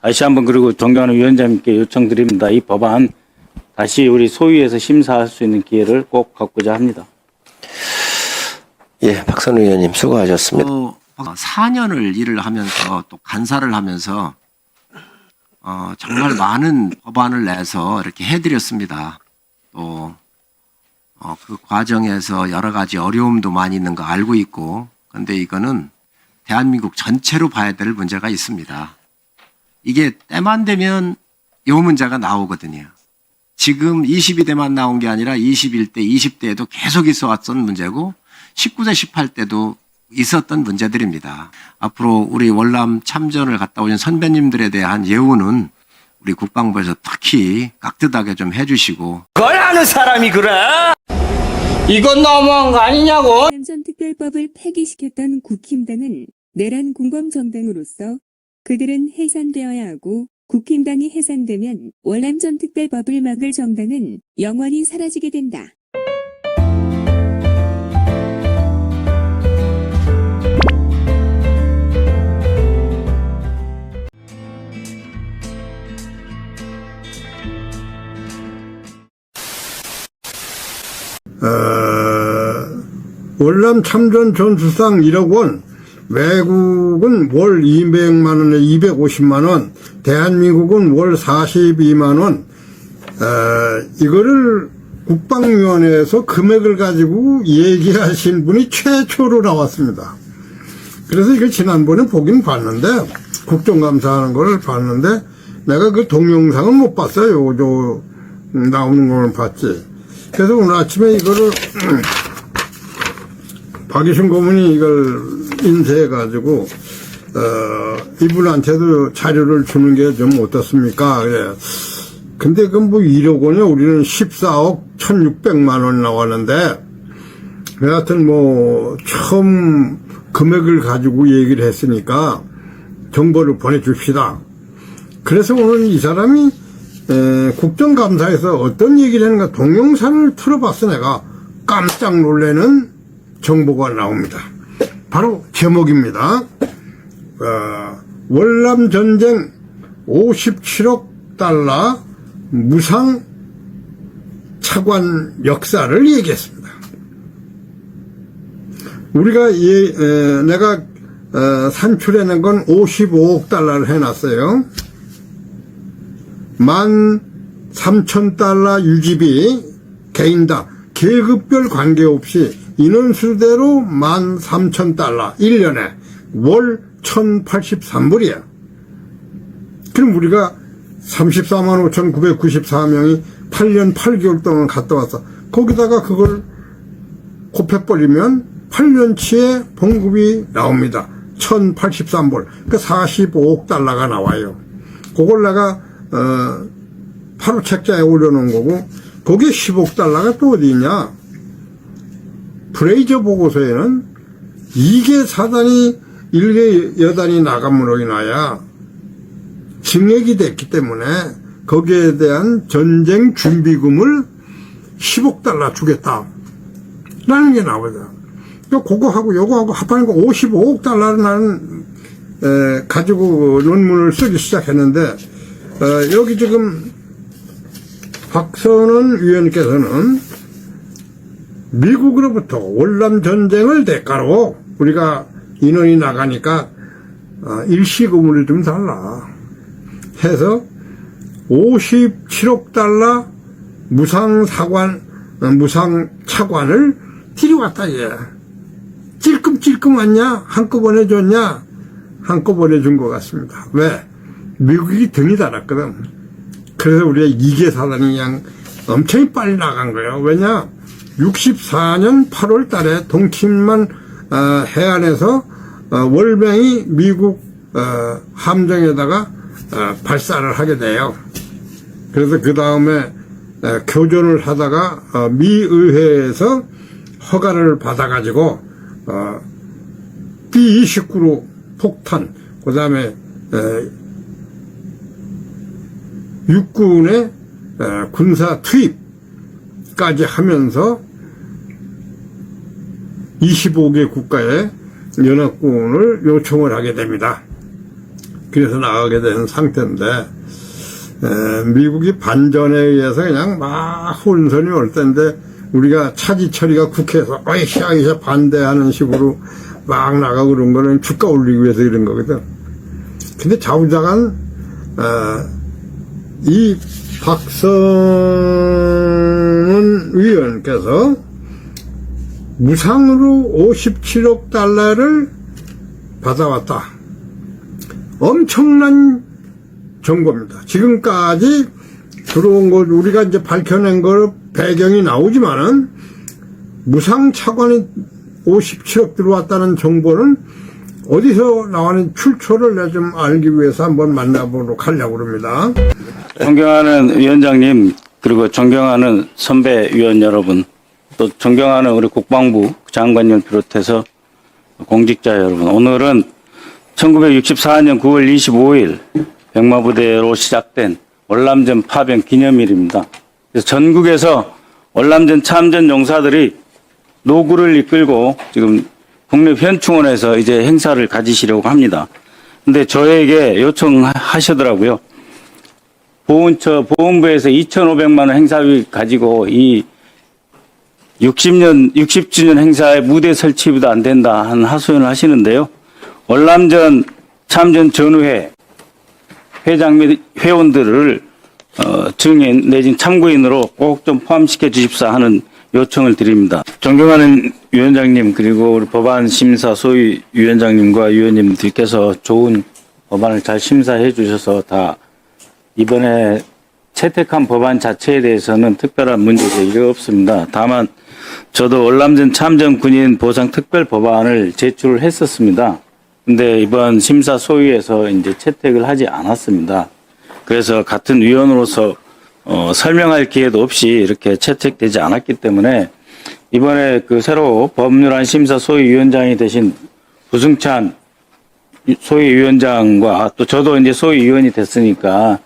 다시 한번 그리고 존경하는 위원장님께 요청드립니다. 이 법안 다시 우리 소위에서 심사할 수 있는 기회를 꼭 갖고자 합니다. 예, 박선우 의원님 수고하셨습니다. 4년을 일을 하면서 또 간사를 하면서 정말 많은 법안을 내서 이렇게 해드렸습니다. 또 그 과정에서 여러 가지 어려움도 많이 있는 거 알고 있고, 그런데 이거는 대한민국 전체로 봐야 될 문제가 있습니다. 이게 때만 되면 이 문제가 나오거든요. 지금 22대만 나온 게 아니라 21대, 20대에도 계속 있어 왔던 문제고 19대, 18대도 있었던 문제들입니다. 앞으로 우리 월남 참전을 갔다 오신 선배님들에 대한 예우는 우리 국방부에서 특히 깍듯하게 좀 해주시고. 그걸 아는 사람이 그래? 이건 너무한 거 아니냐고? 월남전특별법을 폐기시켰던 국힘당은 내란 공범정당으로서 그들은 해산되어야 하고, 국힘당이 해산되면 월남전특별법을 막을 정당은 영원히 사라지게 된다. 월남 참전 전수상 1억 원, 외국은 월 200만 원에 250만 원, 대한민국은 월 42만 원. 이거를 국방위원회에서 금액을 가지고 얘기하신 분이 최초로 나왔습니다. 그래서 이거 지난번에 보긴 봤는데, 국정감사하는 걸 봤는데, 내가 그 동영상은 못 봤어요. 나오는 거는 봤지. 그래서 오늘 아침에 이거를 박유신 고문이 이걸 인쇄해가지고 이분한테도 자료를 주는 게 좀 어떻습니까? 예. 근데 그건 뭐 1억 원이요? 우리는 14억 1600만 원 나왔는데, 여하튼 뭐 처음 금액을 가지고 얘기를 했으니까 정보를 보내줍시다. 그래서 오늘 이 사람이 국정감사에서 어떤 얘기를 하는가 동영상을 틀어봤어. 내가 깜짝 놀라는 정보가 나옵니다. 바로 제목입니다. 월남전쟁 57억 달러 무상 차관 역사를 얘기했습니다. 우리가 내가 산출해낸 건 55억 달러를 해놨어요. 13,000달러 유지비 개인당 계급별 관계없이 인원수대로 13,000달러 1년에 월 1,083불이야. 그럼 우리가 34만 5,994명이 8년 8개월 동안 갔다 왔어. 거기다가 그걸 곱해버리면 8년치의 봉급이 나옵니다. 1,083불. 그 45억 달러가 나와요. 그걸 내가 바로 책자에 올려놓은 거고, 거기에 10억 달러가 또 어디 있냐? 프레이저 보고서에는 2개 사단이 1개 여단이 나감으로 인하여 증액이 됐기 때문에 거기에 대한 전쟁 준비금을 10억 달러 주겠다 라는 게 나오죠. 그거하고 요거하고 합하는 거 55억 달러를 나는 가지고 논문을 쓰기 시작했는데, 여기 지금 박선원 위원께서는 미국으로부터 월남 전쟁을 대가로 우리가 인원이 나가니까 일시금을 좀 달라 해서 57억 달러 무상 차관을 들여왔다. 얘 찔끔찔끔 왔냐? 한꺼번에 줬냐? 한꺼번에 준 것 같습니다. 왜? 미국이 등이 달았거든. 그래서 우리가 이게 사단이 그냥 엄청 빨리 나간 거예요. 왜냐? 64년 8월 달에 동침만 해안에서 월병이 미국 함정에다가 발사를 하게 돼요. 그래서 그 다음에 교전을 하다가 미 의회에서 허가를 받아가지고 B-29로 폭탄, 그 다음에 육군의 군사 투입까지 하면서 25개 국가의 연합군을 요청을 하게 됩니다. 그래서 나가게 된 상태인데, 미국이 반전에 의해서 그냥 막 혼선이 올 텐데, 우리가 차지철이가 국회에서 어이샤 반대하는 식으로 막 나가고 그런 거는 주가 올리기 위해서 이런 거거든. 근데 좌우자간, 이 박성은 의원께서 무상으로 57억 달러를 받아왔다. 엄청난 정보입니다. 지금까지 들어온 것, 우리가 이제 밝혀낸 거 배경이 나오지만은 무상 차관이 57억 들어왔다는 정보는 어디서 나오는 출처를 내가 좀 알기 위해서 한번 만나보도록 하려고 합니다. 존경하는 위원장님, 그리고 존경하는 선배 위원 여러분, 또 존경하는 우리 국방부 장관님 비롯해서 공직자 여러분, 오늘은 1964년 9월 25일 백마부대로 시작된 월남전 파병 기념일입니다. 그래서 전국에서 월남전 참전 용사들이 노구를 이끌고 지금 국립 현충원에서 이제 행사를 가지시려고 합니다. 근데 저에게 요청하시더라고요. 보훈부에서 2,500만 원 행사비 가지고 이 60주년 행사에 무대 설치비도 안 된다 하는 하소연을 하시는데요. 월남전 참전 전후회 회장 및 회원들을 증인 내진 참고인으로 꼭 좀 포함시켜 주십사 하는 요청을 드립니다. 존경하는 위원장님, 그리고 우리 법안 심사 소위 위원장님과 위원님들께서 좋은 법안을 잘 심사해 주셔서 다 이번에 채택한 법안 자체에 대해서는 특별한 문제제기가 없습니다. 다만 저도 월남전 참전 군인 보상 특별 법안을 제출을 했었습니다. 근데 이번 심사 소위에서 이제 채택을 하지 않았습니다. 그래서 같은 위원으로서 설명할 기회도 없이 이렇게 채택되지 않았기 때문에 이번에 그 새로 법률안 심사 소위위원장이 되신 부승찬 소위위원장과 또 저도 이제 소위위원이 됐으니까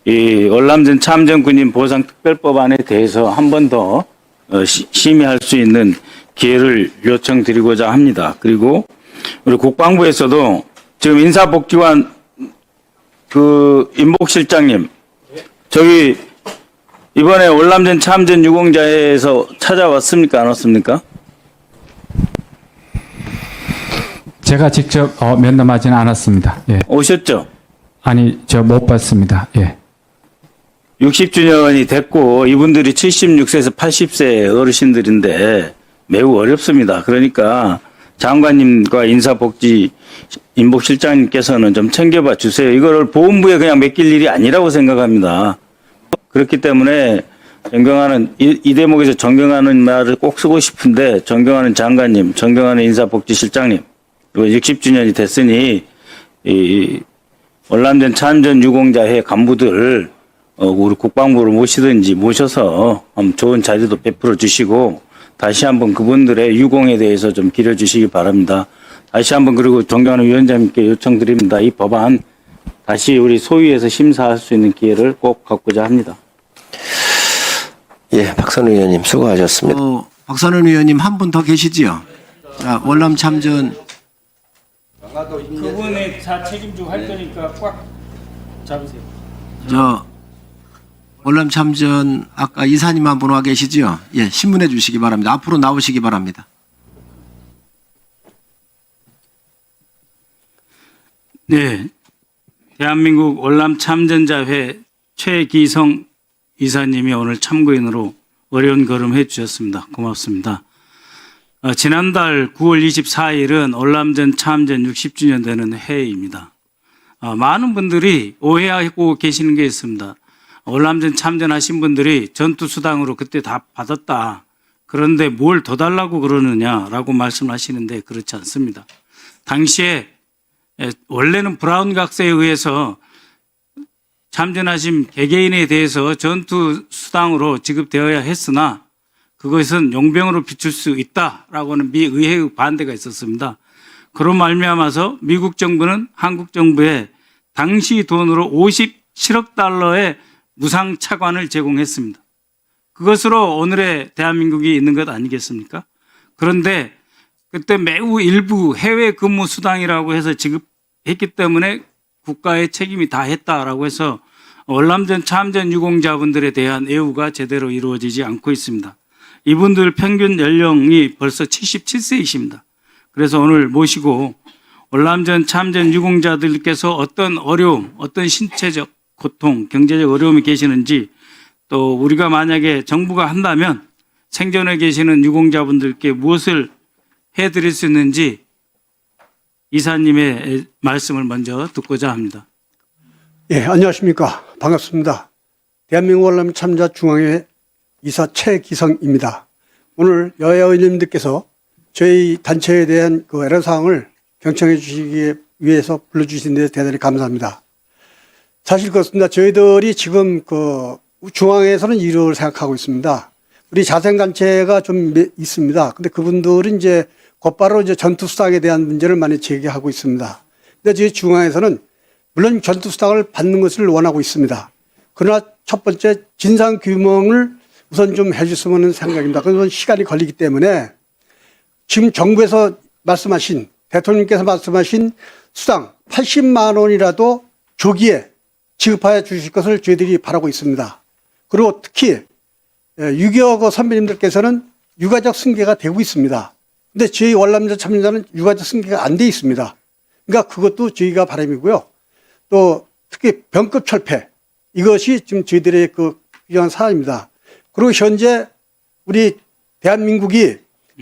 이 월남전 참전 군인 보상 특별법안에 대해서 한 번 더 심의할 수 있는 기회를 요청드리고자 합니다. 그리고 우리 국방부에서도 지금 인사복지관 그 임복실장님, 저기 이번에 월남전 참전 유공자회에서 찾아왔습니까? 안 왔습니까? 제가 직접 면담하지는 않았습니다. 예. 오셨죠? 아니, 저 못 봤습니다. 예. 60주년이 됐고 이분들이 76세에서 80세 어르신들인데 매우 어렵습니다. 그러니까 장관님과 인사복지임복실장님께서는 좀 챙겨봐 주세요. 이거를 보훈부에 그냥 맡길 일이 아니라고 생각합니다. 그렇기 때문에 존경하는 이 대목에서 존경하는 말을 꼭 쓰고 싶은데, 존경하는 장관님, 존경하는 인사복지실장님, 그리고 60주년이 됐으니 이 월남전 참전 유공자회 간부들 우리 국방부를 모시든지 모셔서 좋은 자리도 베풀어 주시고 다시 한번 그분들의 유공에 대해서 좀 기려 주시기 바랍니다. 다시 한번 그리고 존경하는 위원장님께 요청드립니다. 이 법안 다시 우리 소위에서 심사할 수 있는 기회를 꼭 갖고자 합니다. 예, 박선우 의원님 수고하셨습니다. 박선원 의원님 한 분 더 계시지요? 자, 월남 참전 그분이 다 책임지고 할 거니까 꽉 잡으세요. 월남 참전 아까 이사님 한 분 와 계시지요? 예, 신문해 주시기 바랍니다. 앞으로 나오시기 바랍니다. 네, 대한민국 월남 참전자회 최기성 이사님이 오늘 참고인으로 어려운 걸음 해주셨습니다. 고맙습니다. 지난달 9월 24일은 월남전 참전 60주년 되는 해입니다. 많은 분들이 오해하고 계시는 게 있습니다. 월남전 참전하신 분들이 전투수당으로 그때 다 받았다. 그런데 뭘 더 달라고 그러느냐라고 말씀하시는데 그렇지 않습니다. 당시에 원래는 브라운 각서에 의해서 참전하신 개개인에 대해서 전투수당으로 지급되어야 했으나 그것은 용병으로 비출 수 있다라고는 미 의회의 반대가 있었습니다. 그로 말미암아서 미국 정부는 한국 정부에 당시 돈으로 57억 달러의 무상 차관을 제공했습니다. 그것으로 오늘의 대한민국이 있는 것 아니겠습니까? 그런데 그때 매우 일부 해외 근무 수당이라고 해서 지급했기 때문에 국가의 책임이 다 했다라고 해서 월남전 참전 유공자분들에 대한 애우가 제대로 이루어지지 않고 있습니다. 이분들 평균 연령이 벌써 77세이십니다. 그래서 오늘 모시고 월남전 참전 유공자들께서 어떤 어려움, 어떤 신체적 고통, 경제적 어려움이 계시는지, 또 우리가 만약에 정부가 한다면 생존해 계시는 유공자분들께 무엇을 해드릴 수 있는지 이사님의 말씀을 먼저 듣고자 합니다. 예, 안녕하십니까. 반갑습니다. 대한민국 월남 참자 중앙회 이사 최기성입니다. 오늘 여야 의원님들께서 저희 단체에 대한 그 애로사항을 경청해 주시기 위해서 불러주신 데 대단히 감사합니다. 사실 그렇습니다. 저희들이 지금 그 중앙에서는 이를 생각하고 있습니다. 우리 자생단체가 좀 있습니다. 근데 그분들은 이제 곧바로 이제 전투수당에 대한 문제를 많이 제기하고 있습니다. 근데 저희 중앙에서는 물론 전투수당을 받는 것을 원하고 있습니다. 그러나 첫 번째 진상규명을 우선 좀 해줬으면 하는 생각입니다. 그건 시간이 걸리기 때문에 지금 정부에서 말씀하신, 대통령께서 말씀하신 수당 80만 원이라도 조기에 지급하여 주실 것을 저희들이 바라고 있습니다. 그리고 특히 6.25 선배님들께서는 유가족 승계가 되고 있습니다. 근데 저희 월남전 참여자는 유가족 승계가 안 돼 있습니다. 그러니까 그것도 저희가 바람이고요. 또 특히 병급 철폐, 이것이 지금 저희들의 그 필요한 사안입니다. 그리고 현재 우리 대한민국이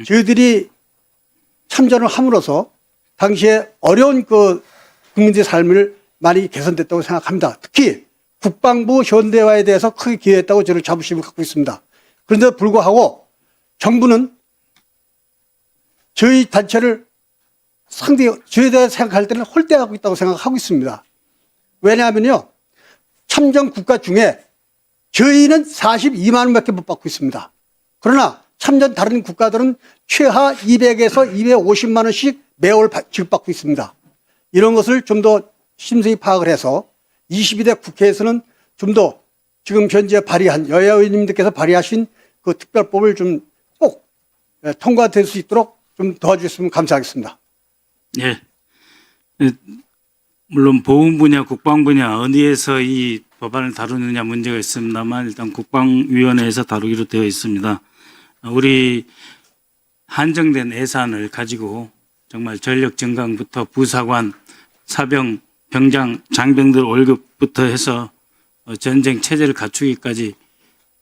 저희들이 참전을 함으로써 당시에 어려운 그 국민들의 삶을 많이 개선됐다고 생각합니다. 특히 국방부 현대화에 대해서 크게 기여했다고 저는 자부심을 갖고 있습니다. 그런데 불구하고 정부는 저희 단체를 상당히 저희에 대해 생각할 때는 홀대하고 있다고 생각하고 있습니다. 왜냐하면요, 참전 국가 중에 저희는 42만 원밖에 못 받고 있습니다. 그러나 참전 다른 국가들은 최하 200에서 250만 원씩 매월 지급받고 있습니다. 이런 것을 좀 더 심생히 파악을 해서 22대 국회에서는 좀 더 지금 현재 발의한 여야 의원님들께서 발의하신 그 특별법을 좀 꼭 통과될 수 있도록 좀 도와주셨으면 감사하겠습니다. 예. 물론 보훈 분야, 국방 분야 어디에서 이 법안을 다루느냐 문제가 있습니다만 일단 국방위원회에서 다루기로 되어 있습니다. 우리 한정된 예산을 가지고 정말 전력 증강부터 부사관, 사병, 병장, 장병들 월급부터 해서 전쟁 체제를 갖추기까지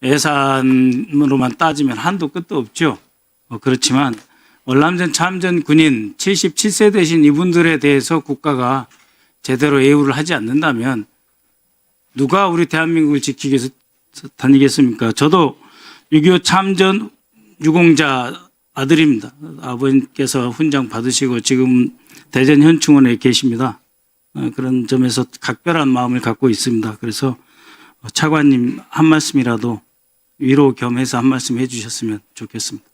예산으로만 따지면 한도 끝도 없죠. 그렇지만 월남전 참전 군인 77세 되신 이분들에 대해서 국가가 제대로 예우를 하지 않는다면 누가 우리 대한민국을 지키기 위해서 다니겠습니까? 저도 6.25 참전 유공자 아들입니다. 아버님께서 훈장 받으시고 지금 대전 현충원에 계십니다. 그런 점에서 각별한 마음을 갖고 있습니다. 그래서 차관님 한 말씀이라도 위로 겸해서 한 말씀 해주셨으면 좋겠습니다.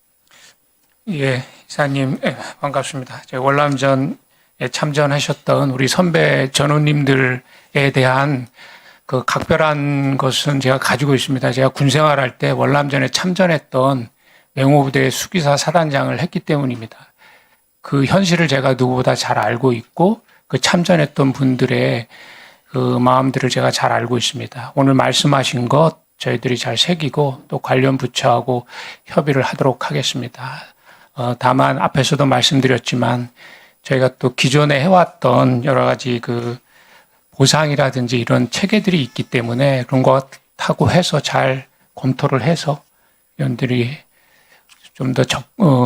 예, 이사님 반갑습니다. 월남전에 참전하셨던 우리 선배 전우님들에 대한 그 각별한 것은 제가 가지고 있습니다. 제가 군 생활할 때 월남전에 참전했던 맹호부대 수기사 사단장을 했기 때문입니다. 그 현실을 제가 누구보다 잘 알고 있고 그 참전했던 분들의 그 마음들을 제가 잘 알고 있습니다. 오늘 말씀하신 것 저희들이 잘 새기고 또 관련 부처하고 협의를 하도록 하겠습니다. 다만 앞에서도 말씀드렸지만 저희가 또 기존에 해왔던 여러 가지 그 보상이라든지 이런 체계들이 있기 때문에 그런 것하고 해서 잘 검토를 해서 위원들이 좀 더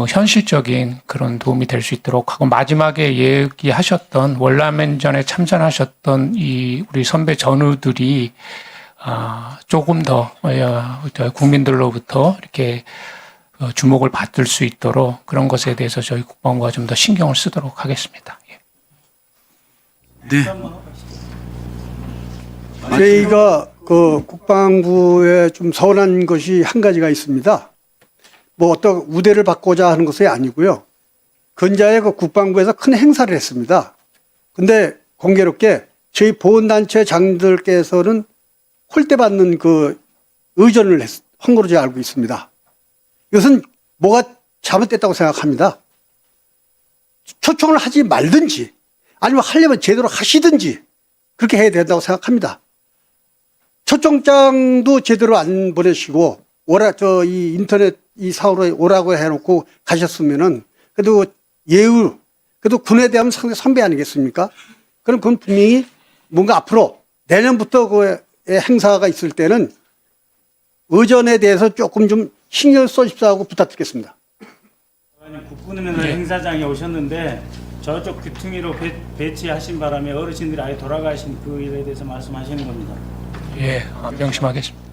현실적인 그런 도움이 될 수 있도록 하고, 마지막에 얘기하셨던 월남전에 참전하셨던 이 우리 선배 전우들이 조금 더 국민들로부터 이렇게 주목을 받을 수 있도록 그런 것에 대해서 저희 국방부가 좀 더 신경을 쓰도록 하겠습니다. 예. 네. 저희가 그 국방부에 좀 서운한 것이 한 가지가 있습니다. 뭐 어떤 우대를 받고자 하는 것이 아니고요. 근자에 그 국방부에서 큰 행사를 했습니다. 근데 공교롭게 저희 보훈단체 장들께서는 홀대받는 그 의전을 한 걸로 제가 알고 있습니다. 이것은 뭐가 잘못됐다고 생각합니다. 초청을 하지 말든지 아니면 하려면 제대로 하시든지 그렇게 해야 된다고 생각합니다. 초청장도 제대로 안 보내시고 이 인터넷 이 사고로 오라고 해놓고 가셨으면은 그래도 그래도 군에 대한 상대 선배 아니겠습니까? 그럼 그건 분명히 뭔가 앞으로 내년부터 그 행사가 있을 때는 의전에 대해서 조금 좀 신경 써주십사고 부탁드리겠습니다. 국군의원 행사장에 오셨는데 저쪽 귀퉁이로 배치하신 바람에 어르신들이 아예 돌아가신 그 일에 대해서 말씀하시는 겁니다. 예, 명심하겠습니다.